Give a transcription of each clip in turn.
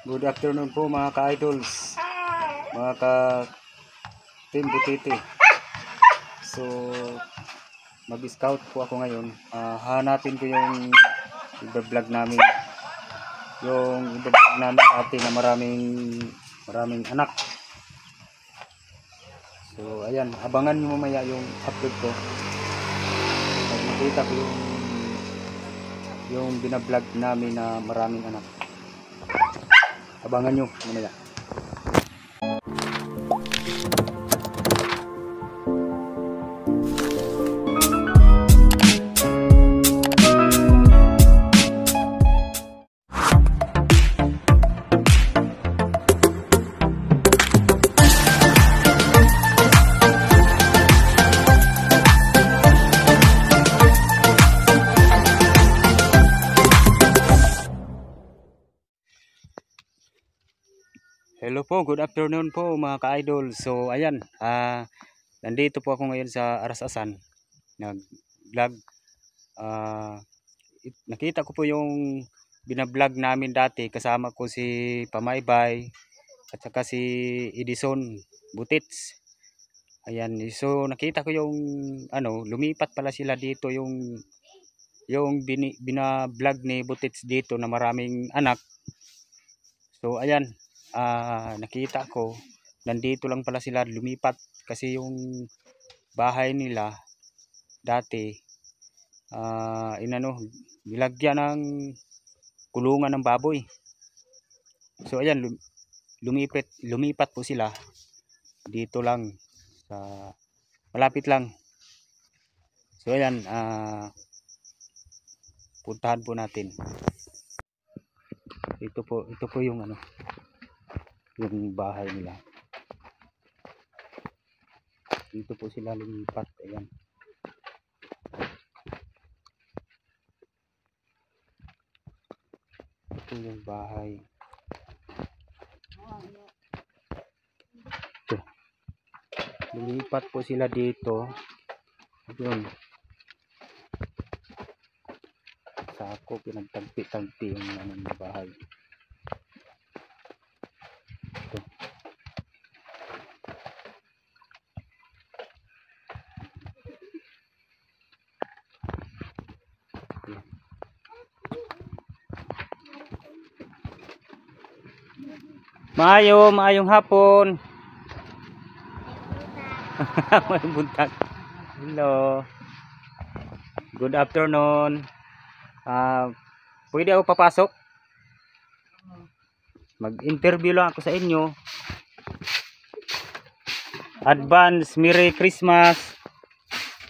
Good afternoon po mga ka-idols, mga ka-team Butiti. So, mag-scout po ako ngayon. Hanapin ko yung i-vlog namin. Yung i-vlog namin dati na maraming anak. So, ayan, abangan nyo mamaya yung upload ko. Pag makita ko yung binablog namin na maraming anak. Abangan nyo mamaya. Hello po, good afternoon po mga ka-idol. So ayan, nandito po ako ngayon sa Arasasan, nag-vlog. Nakita ko po yung binablog namin dati, kasama ko si Pamaybay at saka si Edison Butits. Ayan, so nakita ko yung lumipat pala sila dito, yung binablog ni Butits dito na maraming anak. So ayan, nakita ko nandito lang pala sila, lumipat kasi yung bahay nila dati nilagyan ng kulungan ng baboy. So ayan, lumipat po sila dito lang sa malapit lang. So ayan, puntahan po natin. Ito po yung yung bahay nila. Dito po sila lumipat. Ayan. Ito yung bahay. Ito. Lumipat po sila dito. Yun. Sako, pinagtagpi-tagpi yung bahay. Maayong hapon. May buntag. Hello. Good afternoon. Pwede ako papasok? Mag-interview lang ako sa inyo. Advance Merry Christmas.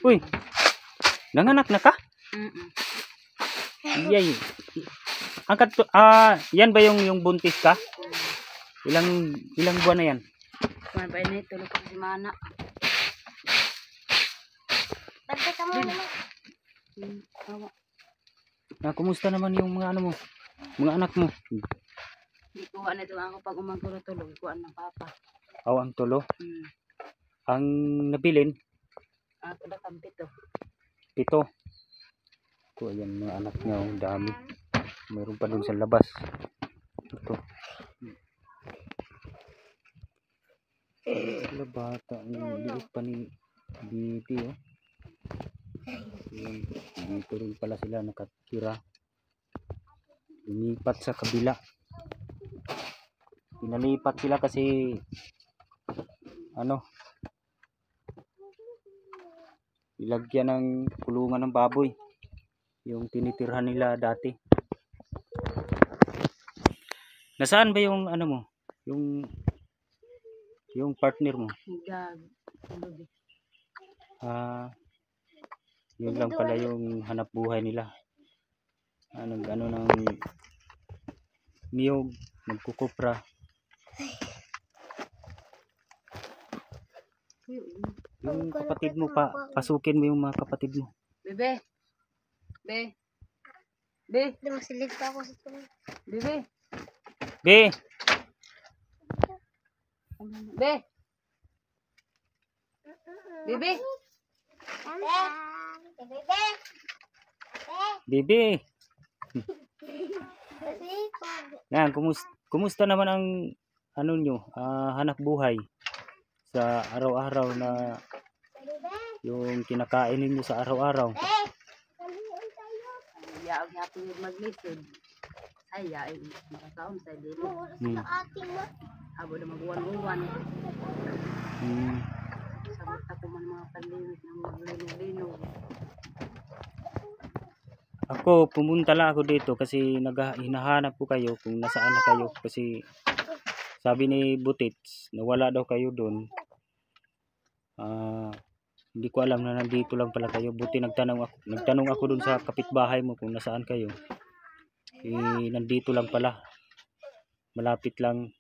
Uy. Nanganak na ka? Yay. Yan ba yung buntis ka? Ilang buwan na yan? Kuan ba ini tulog ko si mana. Bante ka mo naman. Kumusta naman yung mga mo? Mga anak mo? Di kuha na ito ako pag umaguro tulog. Kuha ng papa. Ang tulo? Ang nabilin? Ako na kang Pito. Ito, ayan mga anak niya. Ang dami. Mayroon pa dun sa labas. Ito. Sila bata. Liit pa ni Biti. Dito rin pala sila nakatira. Lumipat sa kabila. Pinalipat sila kasi ilagyan ng kulungan ng baboy yung tinitirhan nila dati. Nasaan ba yung mo? Yung partner mo? Yun lang pala yung hanap buhay nila. Ng niyog, nagkukupra. Yung kapatid mo pasukin mo yung mga kapatid mo. Bebe. Masilip pa ako sa tulog. Bebe. Bebe. Yan, kumusta naman ang ano nyo, hanap buhay sa araw-araw na yung kinakain ninyo sa araw-araw? Yaog natin yung maglisod. Ay, yaog makakaon sa dito. Abo na magwan-uwan. Sabot ako man mga panliwit ng maglinog-linog. Ako, pumunta lang ako dito kasi hinahanap ko kayo kung nasaan na kayo. Kasi sabi ni Butits, nawala daw kayo doon. Hindi ko alam na nandito lang pala kayo. Buti nagtanong ako doon sa kapitbahay mo kung nasaan kayo. Nandito lang pala. Malapit lang.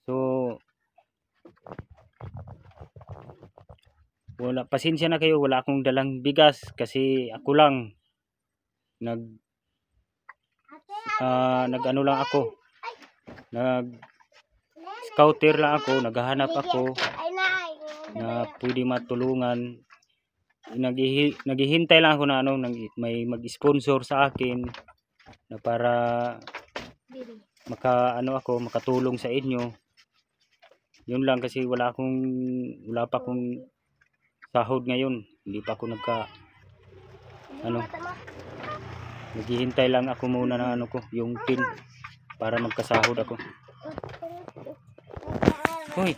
So, pasensya na kayo, wala akong dalang bigas kasi ako lang nag ano lang ako, nag scouter lang ako, naghahanap ako na pwede matulungan. Naghihintay lang ako na may mag-sponsor sa akin na para makatulong sa inyo. Yun lang kasi wala pa akong sahod ngayon. Hindi pa ako naghihintay lang ako muna ng yung pin para magkasahod ako. Hoy.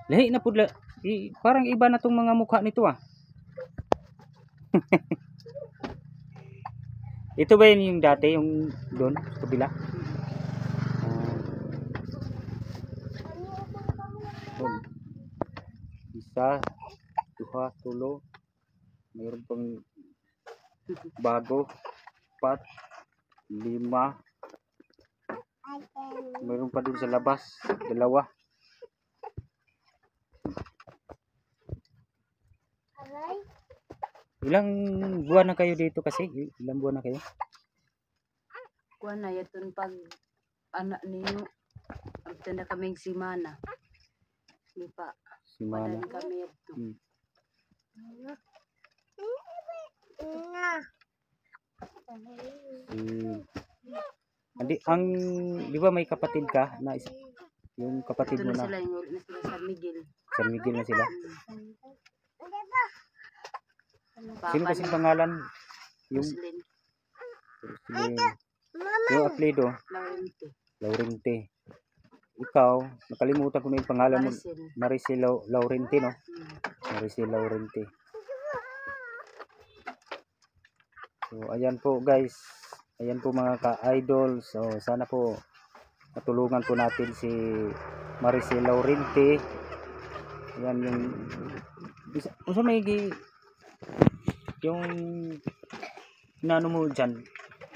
Lahi na pudla. Parang iba na tong mga mukha nito ah. Ito ba yung dati yung doon sa kabila? Isa, dua, tulo. Mayroon pang bago, 4, 5. Mayroon pa dun sa labas, 2. Ilang buwan na kayo dito kasi? Ilang buwan na kayo? Kuha na yun pag anak niyo. After na kaming simana. Di pa. Simana. Padaan kami ito. Di ba may kapatid ka na isa? Yung kapatid Ito mo na na. sila, yung na sila San Miguel. San Miguel na sila. Papa Sino kasing niya, pangalan? Yung Roslyn. yung apelyido? Laurente. Laurente. Ikaw, nakalimutan ko na yung pangalan mo. Maricel. Maricel Laurente, no? Maricel Laurente. So, ayan po guys. Ayan po mga ka-idol. So, sana po matulungan po natin si Maricel Laurente. Ayan yung yung inano mo dyan,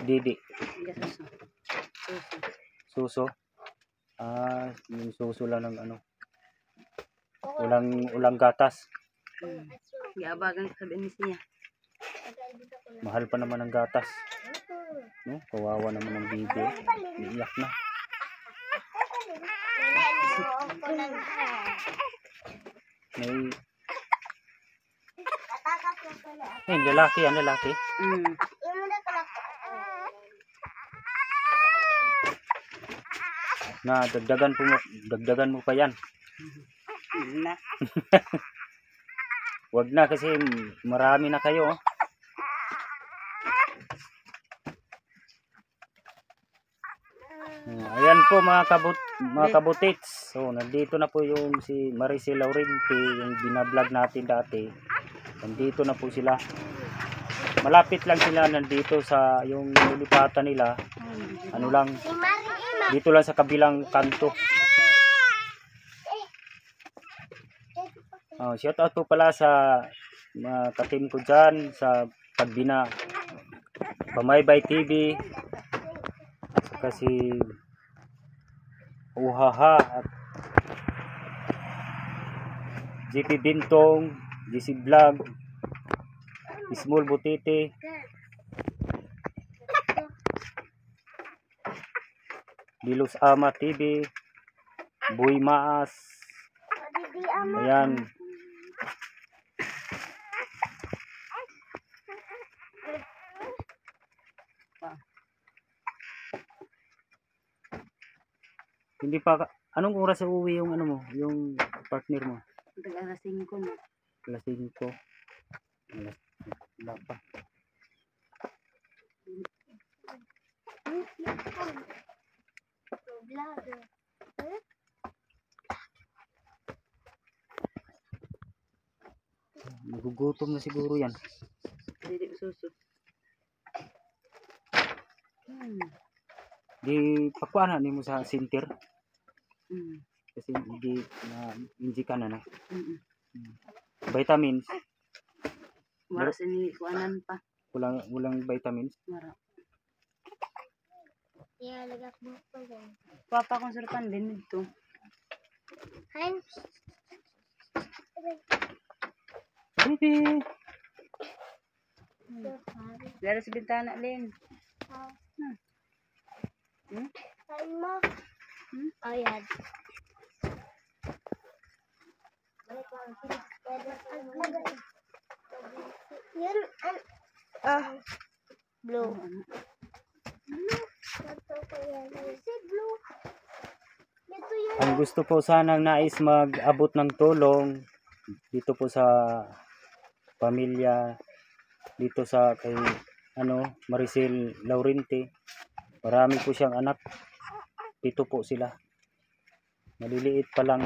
Didi. Suso. Yung suso lang ng ulang gatas. Iabagan sa binis niya. Mahal pa naman ang gatas. No? Kawawa naman ang bibi. Iiyak na. Lalaki yan, lalaki. Na dagdagan mo pa yan. Wag na kasi marami na kayo. Ayan po mga kabutits. So nandito na po yung si Maricel Laurente, yung binablog natin dati. Nandito na po sila. Malapit lang sila, nandito sa yung nilipatan nila. Ano lang, dito lang sa kabilang kanto. Shout out po pala sa mga ka-team ko dyan sa Pagbina, Pamaybay TV, kasi Uhaha at JP Bintong, JC Vlog, Small Butete, Dilos Ama TV, Boy Maas. Ayan. Hindi pa, anong oras uuwi yung ano mo, yung partner mo? Alas 5 na. Alas 5. Wala pa. Nagugutom na siguro yan. Hindi suso. Di pakuan ni mo sa center Mm. kasi hindi na injikan na. Mm. Vitamins, Wala sini kuanan pa. walang vitamins. Mara. Iya, lagak mo pa yan. Papa kong surukan din dito. Hein? Baby. Dari sa bintana Lin. Hein mo? Oh, yan. Yan, blue. Blue. Ito yan. Ang gusto po sanang nais mag-abot ng tulong dito po sa pamilya dito sa kay Maricel Laurente. Marami po siyang anak. Dito po sila. Maliliit pa lang.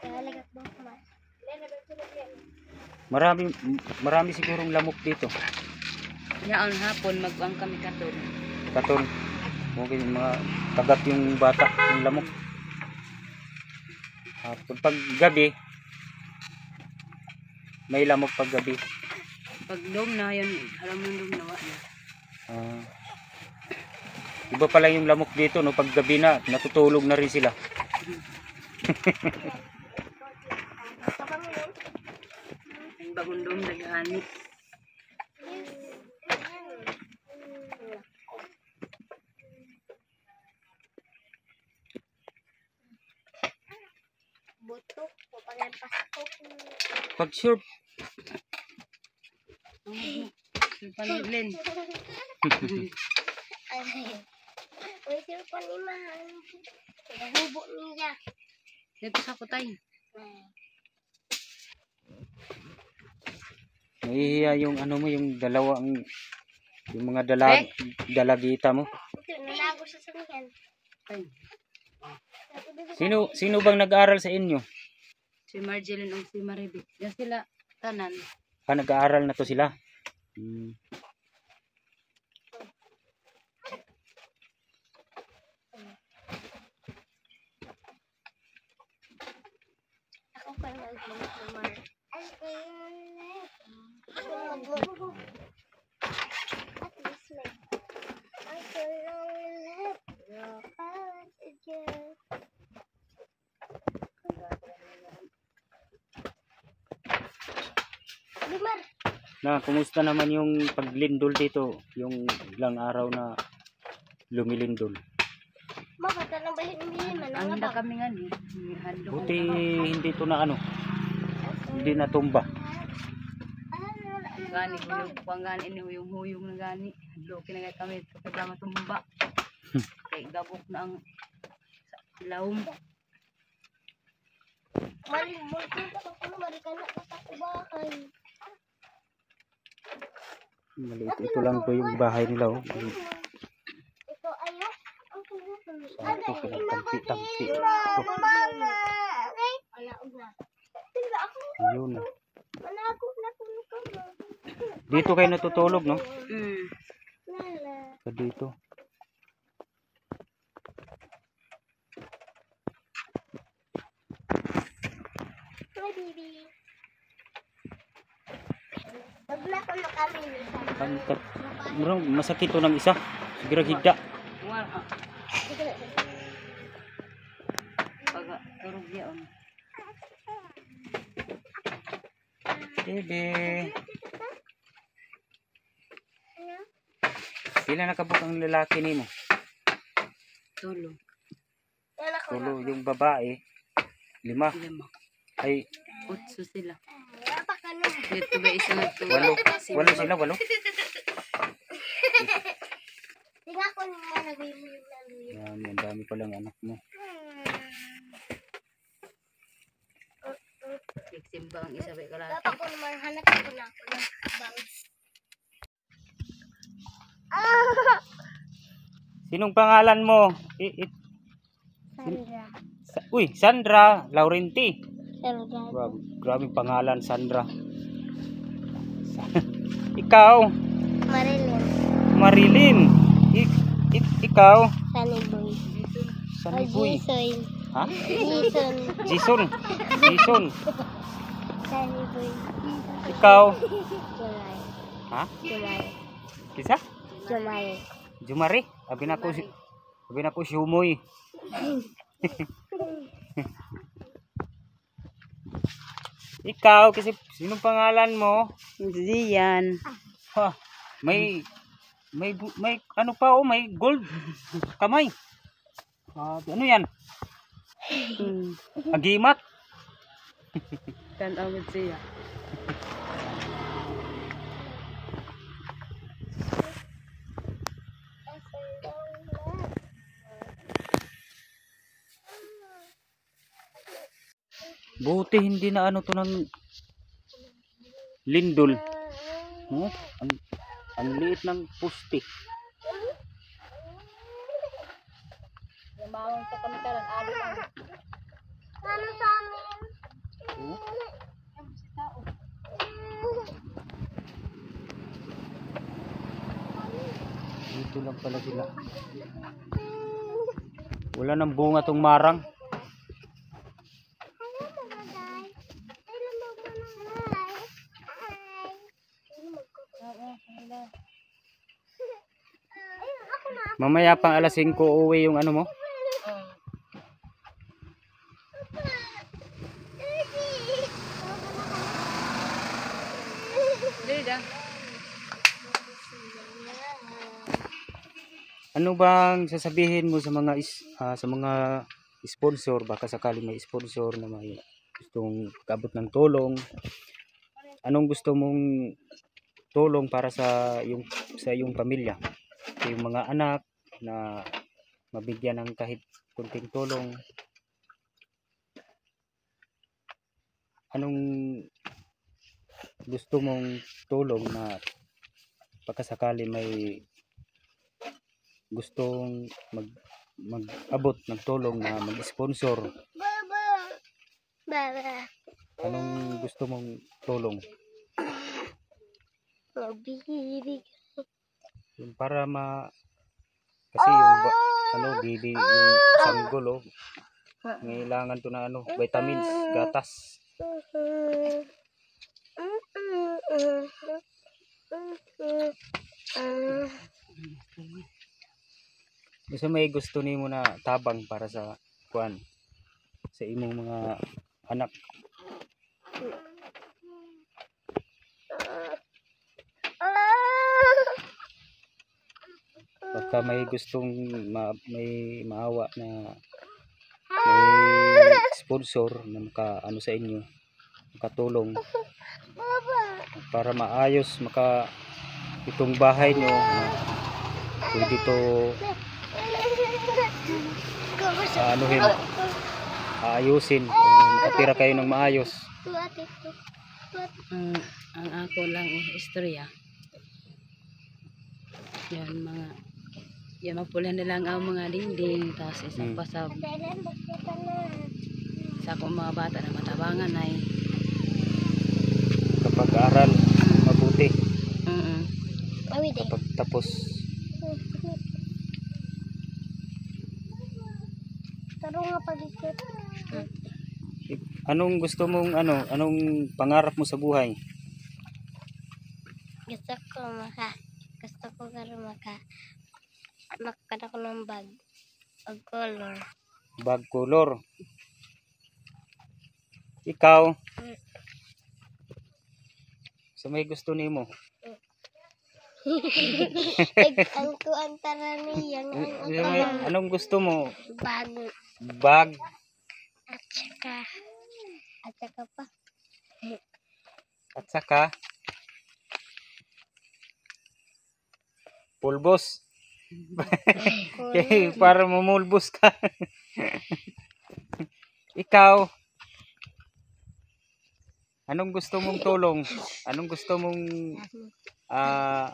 Kaya lagak mo pa. Marami sigurong lamok dito. Yaon hapon magwang kami katon. Katon. Okay, mga kagat yung bata, yung lamok. Pag gabi, may lamok pag gabi. Pag dom na yun, alam mo dom na wala. Iba pala yung lamok dito, no? Pag gabi na, natutulog na rin sila. Ang bagong dom nagani. Butok. Papagan pasok. Pag sure, Panilin. Uy, sir pa ni Mahal. Nahubo niya. Dito sa kutay. nahihiya yung yung dalawang, yung mga dalagita mo. Ito, nalago sa sanihan. Ay, Sino bang nag-aaral sa inyo? si Marjeline o si Maribik. Yan sila tanan. Nag-aaral na to sila. Ako pa mag-lumar. Mag-lumar. At least may. Ako lang lahat. Rokat dyan. Lumar. Kumusta naman yung paglindol dito? Yung ilang araw na lumilindol. Makata na ba hindi man Ang ang hindi abang? kami nga ni. Handog. Buti hindi to na hindi natumba. Gani hulog pang gani ini huyong na gani. Handog kinagay kami sa tumba. Kay gabok na ang ilawom. Malimol ko ako marikana ka sa bahay. Maliit. Ito lang po yung bahay nila. Oh. Ito ayo. Ang kulo. Ito pinagtampi-tampi. Mama. Ala una. Tingla ako. Yun. Manago na ko. Dito kayo natutulog, no? Lala. Sa dito. Hi, baby. Wag na ko na kami. Masakit to ng isa. Siguro higda. Wala. Pag turog yaon. Bebe. Pila nakabuk ang lalaki nimo? Tulo. Wala ko na. Tulo yung babae. 5. Lima. Ay, Utso sila. Wala pa ka nun. Dito ba isa nga to? Walo. Walo sila, walo. Tingnan ko nung malagay mo yung laluyo. Yan, ang dami palang anak mo. Simba ang isa ba kalaki. Dapat ko naman hanap ko na ako ng bangs. Sinong pangalan mo? Sandra. Uy, Sandra Laurenti. Sandra. Grabe pangalan, Sandra. Ikaw, Marilyn. Marilyn. Ikaw, Sunny Boy. Sunny Boy. Jason. Ha? Jason. Jason. Jason. Sunny Boy. Ikaw. July. Ha? July. Kisa? July. Jumari. Abi na ko si Humoy. Ikaw, kasi sinong pangalan mo? Ziyan. Ha, may ano pa oh, may gold kamay. Ano yan? Agimat. Kan awit siya. Buti hindi na ano to ng lindol. Oh, ang liit ng puste. Yamawang sa kamitaran ali ang Ano sa amin? Oh, dito lang pala sila. Wala nang bunga tong marang. Mamaya pang alas 5 uwi yung ano mo. Dida. Ano bang sasabihin mo sa mga sa mga sponsor, baka sakali may sponsor na may gustong kabot ng tulong? Anong gusto mong tulong para sa iyong pamilya? Sa iyong mga anak na mabigyan ng kahit kunting tulong. Anong gusto mong tulong na pagkasakali may gustong mag-abot ng tulong na mag-sponsor? Baba. Baba. Anong gusto mong tulong? Mabibig. Yung para kasi yung yung sanggol oh. Ngailangan to na vitamins, gatas. Gusto may gusto nimo na tabang para sa kuan sa imong mga anak. Pagka may gustong may maawa na may sponsor na sa inyo, makatulong para maayos itong bahay nyo, pwede to aayusin, makatira kayo ng maayos. Ang ako lang istorya. Yan mapulan na lang ang mga dingding, tapos isang pasab sa akong mga bata na matabangan ay Kapag aral mabuti, kapag tapos Taro nga pag-ikot. anong gusto mong anong pangarap mo sa buhay? Gusto ko karon makakada ko ng bag. Bag color. Bag color. Ikaw? So may gusto nimo? Ang kuantara niya. Anong gusto mo? Bag. Bag. At saka pa. At saka pulbos. Okay, para mamulbos ka. Ikaw, anong gusto mong tulong? Anong gusto mong ah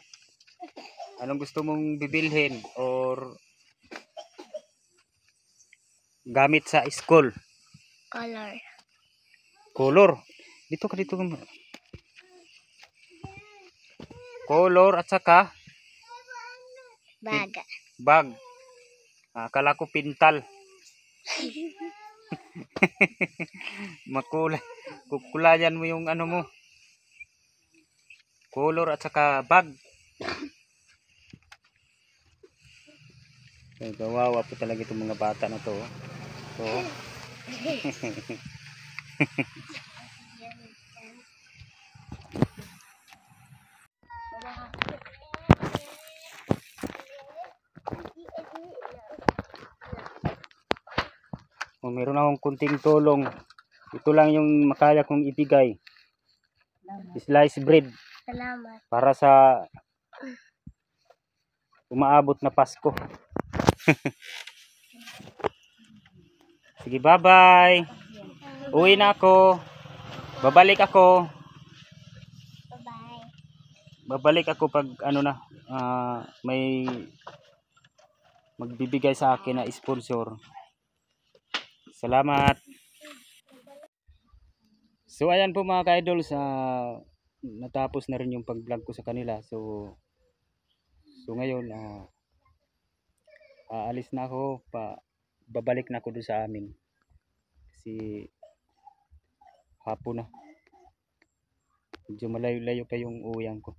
anong gusto mong bibilhin or gamit sa school? Color. Color. Dito ka dito. Color at saka Bag. bag. Akala ko pintal. Makulay. Kukulayan mo yung ano mo. Color at saka bag. Kawawa po talaga itong mga bata na to. So, meron akong kunting tulong. Ito lang yung makaya kong ibigay. Sliced bread Salamat. para sa umaabot na Pasko. Sige, bye-bye. Uwi na ako. Babalik ako. Bye-bye. Babalik ako pag ano na may magbibigay sa akin na sponsor. Salamat. So ayan po mga ka-idol, natapos na rin yung pag-vlog ko sa kanila. So ngayon aalis na ako, babalik na ako doon sa amin. Kasi hapon na. Medyo malayo-layo pa yung uwian ko.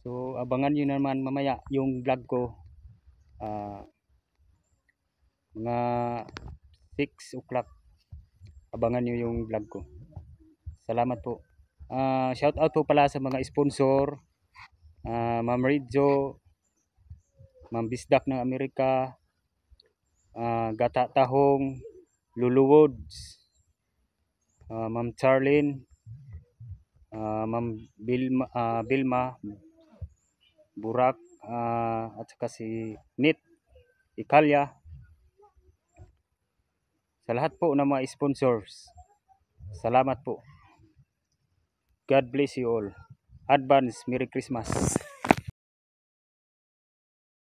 So abangan nyo naman mamaya yung vlog ko. Mga 6 o'clock. Abangan nyo yung vlog ko. Salamat po. Shout out po pala sa mga sponsor. Ma'am Ridjo, Ma'am Bisdak ng Amerika, Gata Tahong, Lulu Woods, Ma'am Charlene, Ma'am Bilma, Burak, at saka si Nit Ikalya. Sa lahat po ng mga sponsors, salamat po. God bless you all. Advance Merry Christmas.